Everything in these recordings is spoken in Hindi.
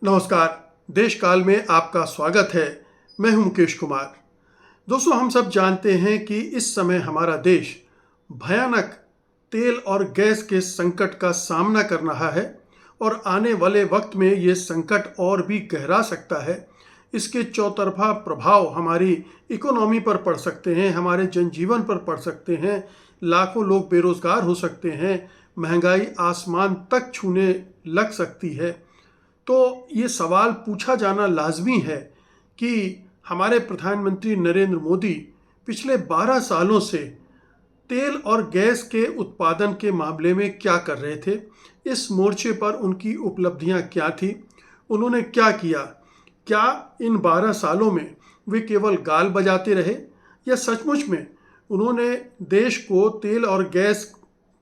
नमस्कार। देश काल में आपका स्वागत है। मैं हूं मुकेश कुमार। दोस्तों, हम सब जानते हैं कि इस समय हमारा देश भयानक तेल और गैस के संकट का सामना कर रहा है और आने वाले वक्त में ये संकट और भी गहरा सकता है। इसके चौतरफा प्रभाव हमारी इकोनॉमी पर पड़ सकते हैं, हमारे जनजीवन पर पड़ सकते हैं। लाखों लोग बेरोजगार हो सकते हैं, महंगाई आसमान तक छूने लग सकती है। तो ये सवाल पूछा जाना लाजमी है कि हमारे प्रधानमंत्री नरेंद्र मोदी पिछले 12 सालों से तेल और गैस के उत्पादन के मामले में क्या कर रहे थे, इस मोर्चे पर उनकी उपलब्धियां क्या थी, उन्होंने क्या किया। क्या इन 12 सालों में वे केवल गाल बजाते रहे या सचमुच में उन्होंने देश को तेल और गैस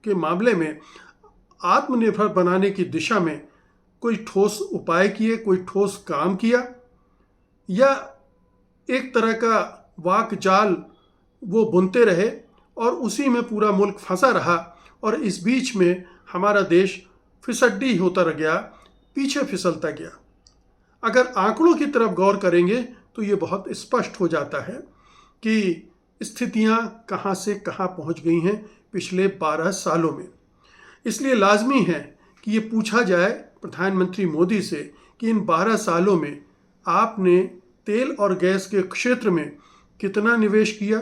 के मामले में आत्मनिर्भर बनाने की दिशा में कोई ठोस उपाय किए, कोई ठोस काम किया, या एक तरह का वाक जाल वो बुनते रहे और उसी में पूरा मुल्क फंसा रहा और इस बीच में हमारा देश फिसड्डी होता रह गया, पीछे फिसलता गया। अगर आंकड़ों की तरफ गौर करेंगे तो ये बहुत स्पष्ट हो जाता है कि स्थितियां कहां से कहां पहुंच गई हैं पिछले 12 सालों में। इसलिए लाजमी है कि ये पूछा जाए प्रधानमंत्री मोदी से कि इन 12 सालों में आपने तेल और गैस के क्षेत्र में कितना निवेश किया,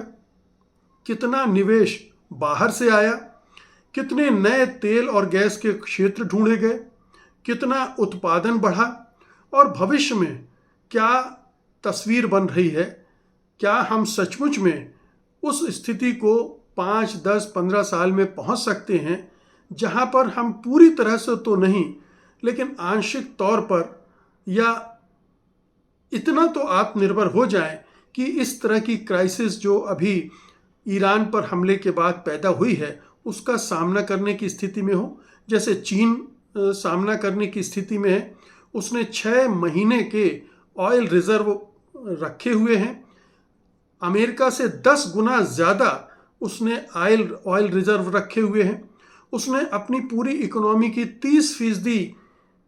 कितना निवेश बाहर से आया, कितने नए तेल और गैस के क्षेत्र ढूंढे गए, कितना उत्पादन बढ़ा और भविष्य में क्या तस्वीर बन रही है। क्या हम सचमुच में उस स्थिति को 5, 10, 15 साल में पहुंच सकते हैं जहां पर हम पूरी तरह से तो नहीं लेकिन आंशिक तौर पर या इतना तो आत्मनिर्भर हो जाए कि इस तरह की क्राइसिस जो अभी ईरान पर हमले के बाद पैदा हुई है उसका सामना करने की स्थिति में हो, जैसे चीन सामना करने की स्थिति में है। उसने 6 महीने के ऑयल रिजर्व रखे हुए हैं। अमेरिका से 10 गुना ज़्यादा उसने ऑयल रिजर्व रखे हुए हैं। उसने अपनी पूरी इकोनॉमी की 30%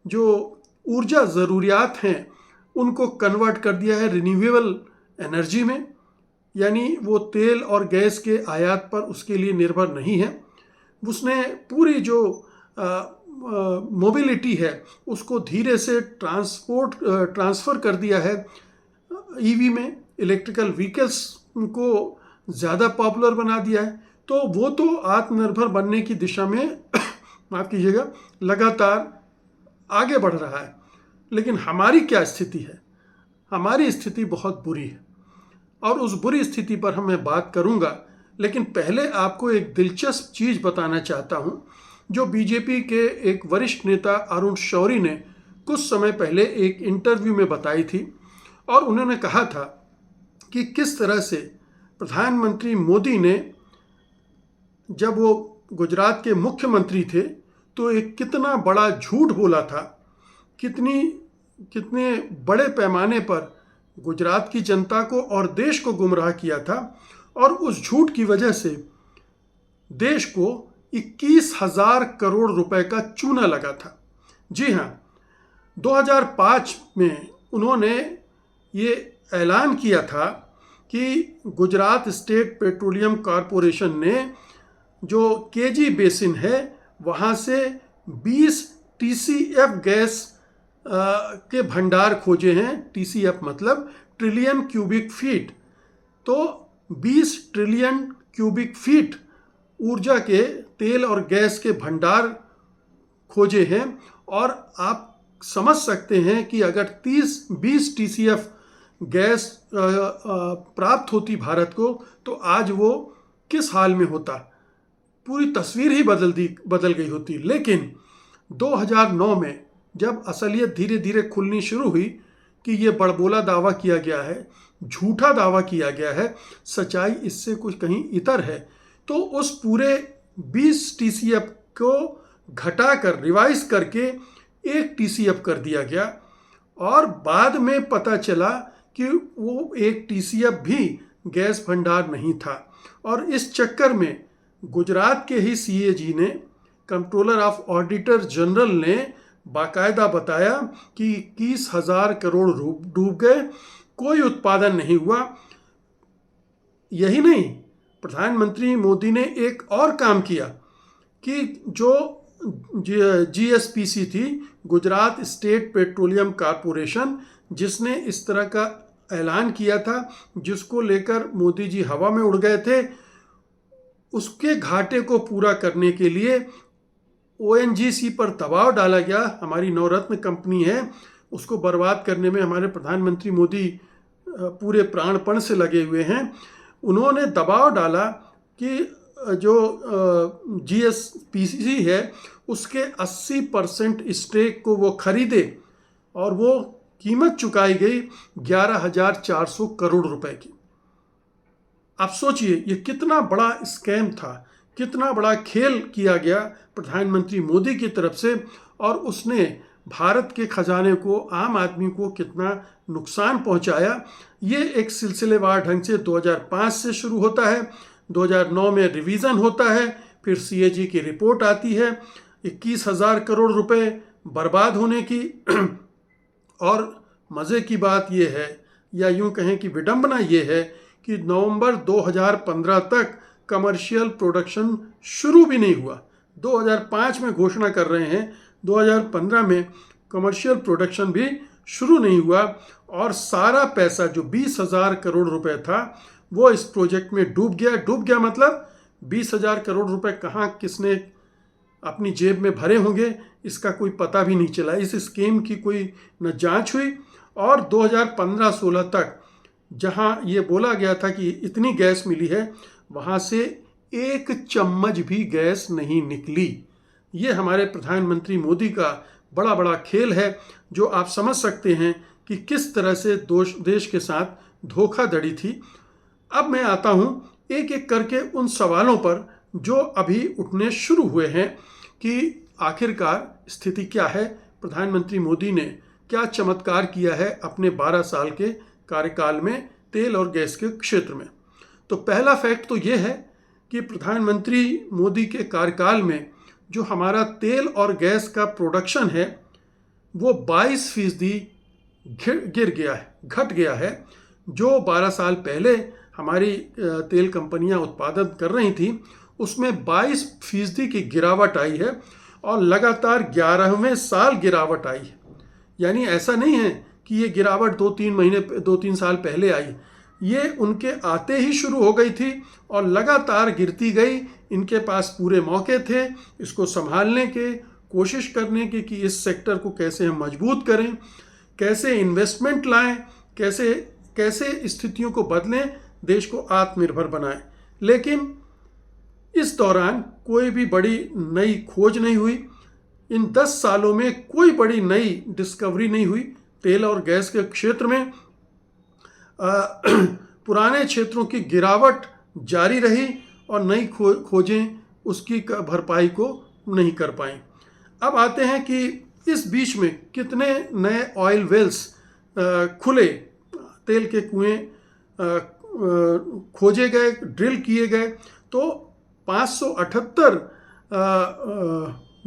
जो ऊर्जा ज़रूरियात हैं उनको कन्वर्ट कर दिया है रिन्यूएबल एनर्जी में, यानी वो तेल और गैस के आयात पर उसके लिए निर्भर नहीं है। उसने पूरी जो मोबिलिटी है उसको धीरे से ट्रांसफ़र कर दिया है ईवी में, इलेक्ट्रिकल व्हीकल्स को ज़्यादा पॉपुलर बना दिया है। तो वो तो आत्मनिर्भर बनने की दिशा में माफ़ कीजिएगा लगातार आगे बढ़ रहा है। लेकिन हमारी क्या स्थिति है? हमारी स्थिति बहुत बुरी है और उस बुरी स्थिति पर मैं बात करूंगा। लेकिन पहले आपको एक दिलचस्प चीज़ बताना चाहता हूं जो बीजेपी के एक वरिष्ठ नेता अरुण शौरी ने कुछ समय पहले एक इंटरव्यू में बताई थी। और उन्होंने कहा था कि किस तरह से प्रधानमंत्री मोदी ने, जब वो गुजरात के मुख्यमंत्री थे, तो एक कितना बड़ा झूठ बोला था, कितने बड़े पैमाने पर गुजरात की जनता को और देश को गुमराह किया था। और उस झूठ की वजह से देश को 21,000 करोड़ रुपए का चूना लगा था। जी हाँ, 2005 में उन्होंने ये ऐलान किया था कि गुजरात स्टेट पेट्रोलियम कॉरपोरेशन ने जो केजी बेसिन है वहाँ से 20 TCF गैस के भंडार खोजे हैं। TCF मतलब ट्रिलियन क्यूबिक फीट। तो 20 ट्रिलियन क्यूबिक फीट ऊर्जा के तेल और गैस के भंडार खोजे हैं। और आप समझ सकते हैं कि अगर 20 TCF गैस प्राप्त होती भारत को तो आज वो किस हाल में होता, पूरी तस्वीर ही बदल गई होती। लेकिन 2009 में जब असलियत धीरे धीरे खुलनी शुरू हुई कि ये बड़बोला दावा किया गया है, झूठा दावा किया गया है, सच्चाई इससे कुछ कहीं इतर है, तो उस पूरे 20 TCF को घटाकर रिवाइज करके 1 TCF कर दिया गया। और बाद में पता चला कि वो 1 TCF भी गैस भंडार नहीं था। और इस चक्कर में गुजरात के ही CAG ने, कंट्रोलर ऑफ ऑडिटर जनरल ने बाकायदा बताया कि 21,000 करोड़ डूब गए, कोई उत्पादन नहीं हुआ। यही नहीं, प्रधानमंत्री मोदी ने एक और काम किया कि जो GSPC थी, गुजरात स्टेट पेट्रोलियम कॉरपोरेशन, जिसने इस तरह का ऐलान किया था, जिसको लेकर मोदी जी हवा में उड़ गए थे, उसके घाटे को पूरा करने के लिए ONGC पर दबाव डाला गया। हमारी नवरत्न कंपनी है, उसको बर्बाद करने में हमारे प्रधानमंत्री मोदी पूरे प्राणपण से लगे हुए हैं। उन्होंने दबाव डाला कि जो GSPC है उसके 80% स्टेक को वो खरीदे, और वो कीमत चुकाई गई 11,400 करोड़ रुपए की। आप सोचिए ये कितना बड़ा स्कैम था, कितना बड़ा खेल किया गया प्रधानमंत्री मोदी की तरफ से, और उसने भारत के खजाने को, आम आदमी को कितना नुकसान पहुंचाया। ये एक सिलसिलेवार ढंग से 2005 से शुरू होता है, 2009 में रिवीजन होता है, फिर CAG की रिपोर्ट आती है 21,000 करोड़ रुपए बर्बाद होने की। और मज़े की बात यह है, या यूं कहें कि विडंबना ये है, कि नवंबर 2015 तक कमर्शियल प्रोडक्शन शुरू भी नहीं हुआ। 2005 में घोषणा कर रहे हैं, 2015 में कमर्शियल प्रोडक्शन भी शुरू नहीं हुआ, और सारा पैसा जो 20,000 करोड़ रुपए था वो इस प्रोजेक्ट में डूब गया। डूब गया मतलब 20,000 करोड़ रुपए कहाँ किसने अपनी जेब में भरे होंगे, इसका कोई पता भी नहीं चला। इस स्कीम की कोई न जांच हुई, और 2015-16 तक जहां ये बोला गया था कि इतनी गैस मिली है, वहां से एक चम्मच भी गैस नहीं निकली। ये हमारे प्रधानमंत्री मोदी का बड़ा खेल है, जो आप समझ सकते हैं कि किस तरह से देश के साथ धोखाधड़ी थी। अब मैं आता हूं एक एक करके उन सवालों पर जो अभी उठने शुरू हुए हैं कि आखिरकार स्थिति क्या है, प्रधानमंत्री मोदी ने क्या चमत्कार किया है अपने 12 साल के कार्यकाल में तेल और गैस के क्षेत्र में। तो पहला फैक्ट तो ये है कि प्रधानमंत्री मोदी के कार्यकाल में जो हमारा तेल और गैस का प्रोडक्शन है वो 22% गिर गया है, घट गया है। जो 12 साल पहले हमारी तेल कंपनियां उत्पादन कर रही थी, उसमें 22% की गिरावट आई है, और लगातार 11वें साल गिरावट आई है। यानी ऐसा नहीं है कि ये गिरावट 2-3 साल पहले आई, ये उनके आते ही शुरू हो गई थी और लगातार गिरती गई। इनके पास पूरे मौके थे इसको संभालने के, कोशिश करने की कि इस सेक्टर को कैसे हम मजबूत करें, कैसे इन्वेस्टमेंट लाएं, कैसे स्थितियों को बदलें, देश को आत्मनिर्भर बनाएं। लेकिन इस दौरान कोई भी बड़ी नई खोज नहीं हुई। इन 10 सालों में कोई बड़ी नई डिस्कवरी नहीं हुई तेल और गैस के क्षेत्र में। पुराने क्षेत्रों की गिरावट जारी रही और नई खोजें उसकी भरपाई को नहीं कर पाई। अब आते हैं कि इस बीच में कितने नए ऑयल वेल्स खुले, तेल के कुएं खोजे गए, ड्रिल किए गए। तो 578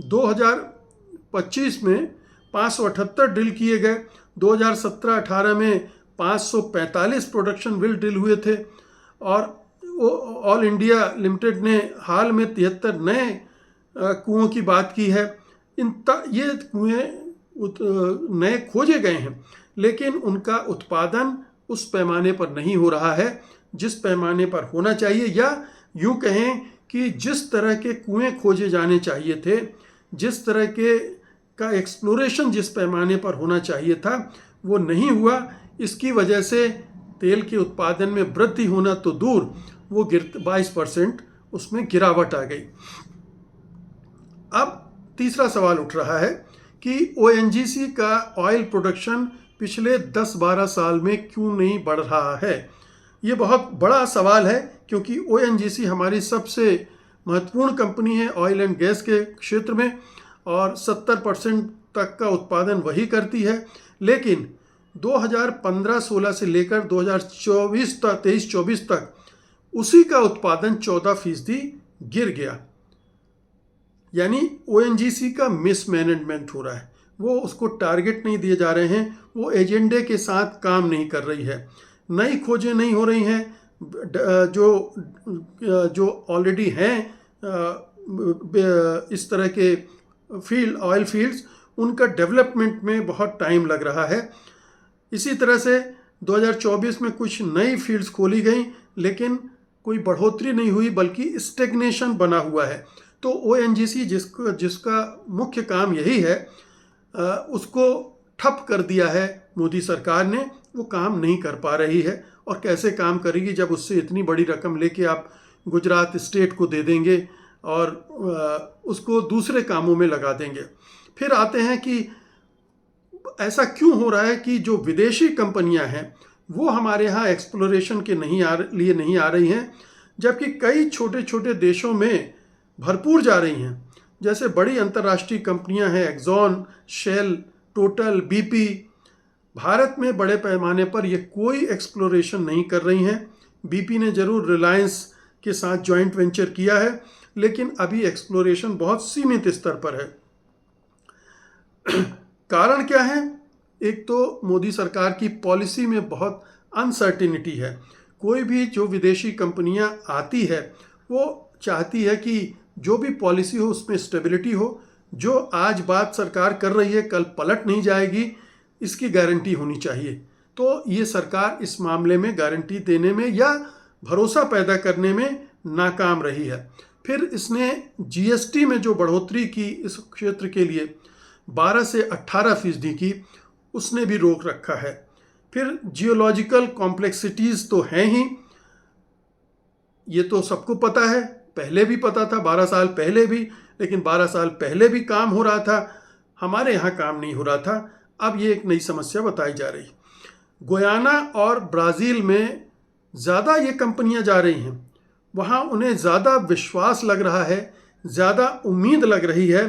2025 में 578 ड्रिल किए गए। 2017-18 में 545 प्रोडक्शन वेल ड्रिल हुए थे, और ऑल इंडिया लिमिटेड ने हाल में 73 नए कुओं की बात की है। ये कुएं नए खोजे गए हैं, लेकिन उनका उत्पादन उस पैमाने पर नहीं हो रहा है जिस पैमाने पर होना चाहिए, या यूं कहें कि जिस तरह के कुएं खोजे जाने चाहिए थे, जिस तरह का एक्सप्लोरेशन जिस पैमाने पर होना चाहिए था, वो नहीं हुआ। इसकी वजह से तेल के उत्पादन में वृद्धि होना तो दूर, वो 22% उसमें गिरावट आ गई। अब तीसरा सवाल उठ रहा है कि ONGC का ऑयल प्रोडक्शन पिछले 10-12 साल में क्यों नहीं बढ़ रहा है। ये बहुत बड़ा सवाल है, क्योंकि ONGC हमारी सबसे महत्वपूर्ण कंपनी है ऑयल एंड गैस के क्षेत्र में, और 70% तक का उत्पादन वही करती है। लेकिन 2015-16 से लेकर 2023-24 तक उसी का उत्पादन 14% गिर गया। यानी ONGC का मिसमैनेजमेंट हो रहा है। वो उसको टारगेट नहीं दिए जा रहे हैं, वो एजेंडे के साथ काम नहीं कर रही है, नई खोजें नहीं हो रही हैं। जो ऑलरेडी हैं इस तरह के ऑयल फील्ड्स, उनका डेवलपमेंट में बहुत टाइम लग रहा है। इसी तरह से 2024 में कुछ नई फील्ड्स खोली गई, लेकिन कोई बढ़ोतरी नहीं हुई, बल्कि स्टेग्नेशन बना हुआ है। तो ONGC जिसका मुख्य काम यही है, उसको ठप कर दिया है मोदी सरकार ने। वो काम नहीं कर पा रही है, और कैसे काम करेगी जब उससे इतनी बड़ी रकम लेके आप गुजरात स्टेट को दे देंगे और उसको दूसरे कामों में लगा देंगे। फिर आते हैं कि ऐसा क्यों हो रहा है कि जो विदेशी कंपनियां हैं वो हमारे यहाँ एक्सप्लोरेशन के लिए नहीं आ रही हैं, जबकि कई छोटे छोटे देशों में भरपूर जा रही हैं। जैसे बड़ी अंतर्राष्ट्रीय कंपनियां हैं, Exxon, Shell, Total, BP। Bharat में बड़े पैमाने पर ये कोई एक्सप्लोरेशन नहीं कर रही हैं। BP ने जरूर रिलायंस के साथ जॉइंट वेंचर किया है, लेकिन अभी एक्सप्लोरेशन बहुत सीमित स्तर पर है। कारण क्या है? एक तो मोदी सरकार की पॉलिसी में बहुत अनसर्टिनिटी है। कोई भी जो विदेशी कंपनियां आती है वो चाहती है कि जो भी पॉलिसी हो उसमें स्टेबिलिटी हो। जो आज बात सरकार कर रही है कल पलट नहीं जाएगी, इसकी गारंटी होनी चाहिए। तो ये सरकार इस मामले में गारंटी देने में या भरोसा पैदा करने में नाकाम रही है। फिर इसने GST में जो बढ़ोतरी की इस क्षेत्र के लिए 12 से 18% की, उसने भी रोक रखा है। फिर जियोलॉजिकल कॉम्प्लेक्सिटीज़ तो हैं ही, ये तो सबको पता है, पहले भी पता था, 12 साल पहले भी, लेकिन 12 साल पहले भी काम हो रहा था, हमारे यहाँ काम नहीं हो रहा था। अब ये एक नई समस्या बताई जा रही। गुयाना और ब्राज़ील में ज़्यादा ये कंपनियां जा रही हैं, वहाँ उन्हें ज़्यादा विश्वास लग रहा है, ज़्यादा उम्मीद लग रही है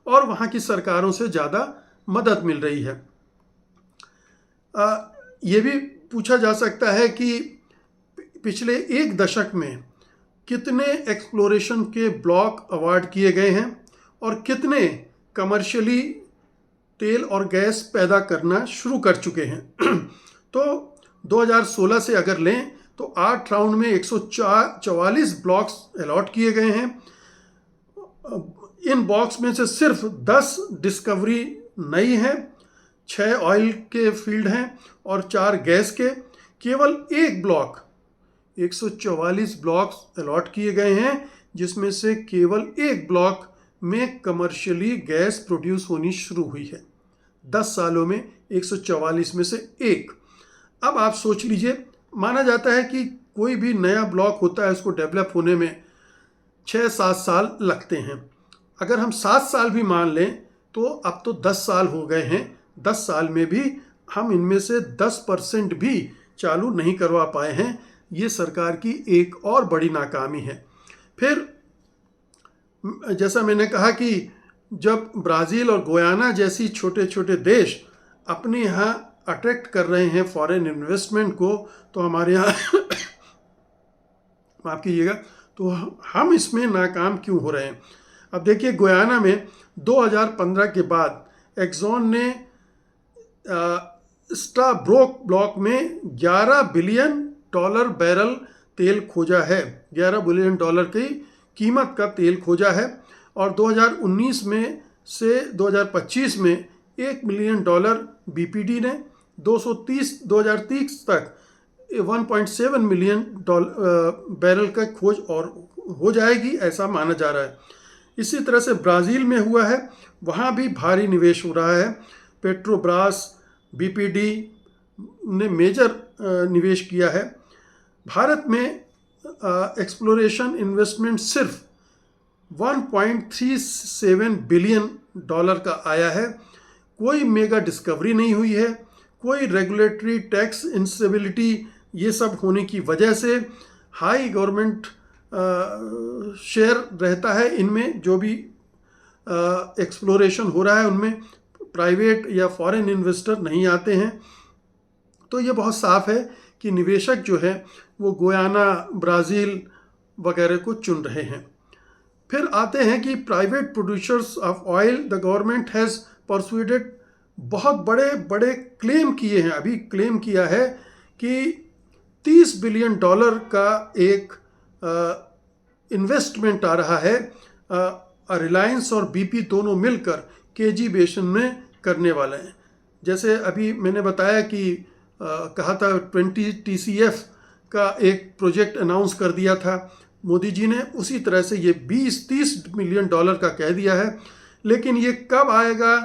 और वहाँ की सरकारों से ज़्यादा मदद मिल रही है। ये भी पूछा जा सकता है कि पिछले एक दशक में कितने एक्सप्लोरेशन के ब्लॉक अवार्ड किए गए हैं और कितने कमर्शियली तेल और गैस पैदा करना शुरू कर चुके हैं। तो 2016 से अगर लें तो 8 राउंड में 144 ब्लॉक्स अलॉट किए गए हैं। इन बॉक्स में से सिर्फ 10 डिस्कवरी नई हैं, 6 ऑयल के फील्ड हैं और 4 गैस के। केवल एक ब्लॉक, 144 ब्लॉक्स अलॉट किए गए हैं, जिसमें से केवल एक ब्लॉक में कमर्शियली गैस प्रोड्यूस होनी शुरू हुई है। 10 सालों में 144 में से एक। अब आप सोच लीजिए, माना जाता है कि कोई भी नया ब्लॉक होता है उसको डेवलप होने में 6-7 साल लगते हैं। अगर हम 7 साल भी मान लें तो अब तो 10 साल हो गए हैं। 10 साल में भी हम इनमें से 10% भी चालू नहीं करवा पाए हैं। ये सरकार की एक और बड़ी नाकामी है। फिर जैसा मैंने कहा कि जब ब्राज़ील और गुयाना जैसी छोटे छोटे देश अपने यहाँ अट्रैक्ट कर रहे हैं फॉरेन इन्वेस्टमेंट को, तो हमारे यहाँ माफ़ कीजिएगा, तो हम इसमें नाकाम क्यों हो रहे हैं? अब देखिए, गुयाना में 2015 के बाद एक्सॉन ने स्टाब्रोक ब्लॉक में $11 बिलियन बैरल तेल खोजा है। $11 बिलियन की कीमत का तेल खोजा है और 2019 में से 2025 में $1 मिलियन BPD ने 2030 तक 1.7 मिलियन बैरल का खोज और हो जाएगी, ऐसा माना जा रहा है। इसी तरह से ब्राज़ील में हुआ है, वहाँ भी भारी निवेश हो रहा है। पेट्रोब्रास, BPD ने मेजर निवेश किया है। भारत में एक्सप्लोरेशन इन्वेस्टमेंट सिर्फ $1.37 बिलियन का आया है। कोई मेगा डिस्कवरी नहीं हुई है। कोई रेगुलेटरी टैक्स इंस्टेबिलिटी, ये सब होने की वजह से हाई गवर्नमेंट शेयर रहता है इनमें। जो भी एक्सप्लोरेशन हो रहा है उनमें प्राइवेट या फॉरेन इन्वेस्टर नहीं आते हैं। तो ये बहुत साफ है कि निवेशक जो है वो गुयाना, ब्राज़ील वगैरह को चुन रहे हैं। फिर आते हैं कि private producers of oil, the government has persuaded बहुत बड़े बड़े क्लेम किए हैं। अभी क्लेम किया है कि $30 बिलियन का एक इन्वेस्टमेंट आ रहा है, रिलायंस और BP दोनों मिलकर KG बेसिन में करने वाले हैं। जैसे अभी मैंने बताया कि कहा था 20 TCF का एक प्रोजेक्ट अनाउंस कर दिया था मोदी जी ने, उसी तरह से ये 20-30 मिलियन डॉलर का कह दिया है। लेकिन ये कब आएगा,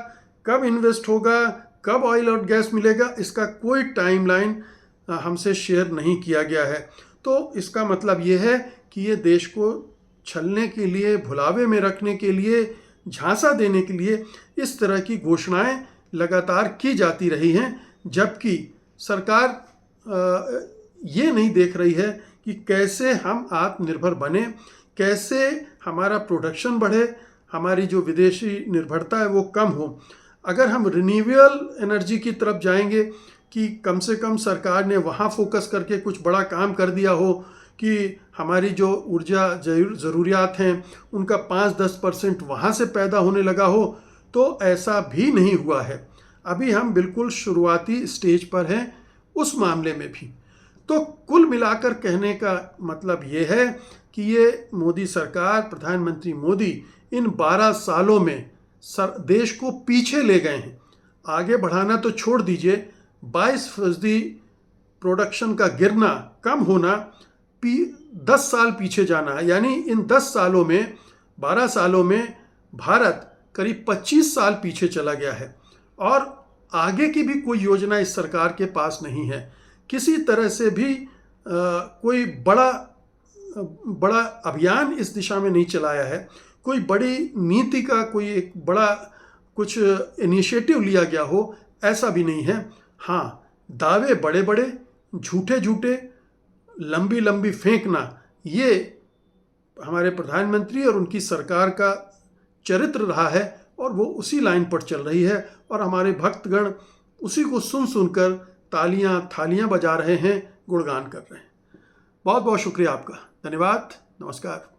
कब इन्वेस्ट होगा, कब ऑयल और गैस मिलेगा, इसका कोई टाइमलाइन हमसे शेयर नहीं किया गया है। तो इसका मतलब ये है कि ये देश को छलने के लिए, भुलावे में रखने के लिए, झांसा देने के लिए इस तरह की घोषणाएं लगातार की जाती रही हैं, जबकि सरकार ये नहीं देख रही है कि कैसे हम आत्मनिर्भर बने, कैसे हमारा प्रोडक्शन बढ़े, हमारी जो विदेशी निर्भरता है वो कम हो। अगर हम रिन्यूएबल एनर्जी की तरफ जाएंगे कि कम से कम सरकार ने वहाँ फोकस करके कुछ बड़ा काम कर दिया हो कि हमारी जो ऊर्जा ज़रूरियात हैं उनका 5-10% वहाँ से पैदा होने लगा हो, तो ऐसा भी नहीं हुआ है। अभी हम बिल्कुल शुरुआती स्टेज पर हैं उस मामले में भी। तो कुल मिलाकर कहने का मतलब ये है कि ये मोदी सरकार, प्रधानमंत्री मोदी इन 12 सालों में देश को पीछे ले गए हैं। आगे बढ़ाना तो छोड़ दीजिए, 22% प्रोडक्शन का गिरना, कम होना, 10 साल पीछे जाना है। यानी इन 10 सालों में, 12 सालों में भारत करीब 25 साल पीछे चला गया है और आगे की भी कोई योजना इस सरकार के पास नहीं है। किसी तरह से भी कोई बड़ा अभियान इस दिशा में नहीं चलाया है, कोई बड़ी नीति का कोई एक बड़ा कुछ इनिशिएटिव लिया गया हो, ऐसा भी नहीं है। हाँ, दावे बड़े बड़े, झूठे झूठे, लंबी लंबी फेंकना, ये हमारे प्रधानमंत्री और उनकी सरकार का चरित्र रहा है और वो उसी लाइन पर चल रही है और हमारे भक्तगण उसी को सुन सुनकर तालियां थालियां बजा रहे हैं, गुणगान कर रहे हैं। बहुत बहुत शुक्रिया आपका। धन्यवाद। नमस्कार।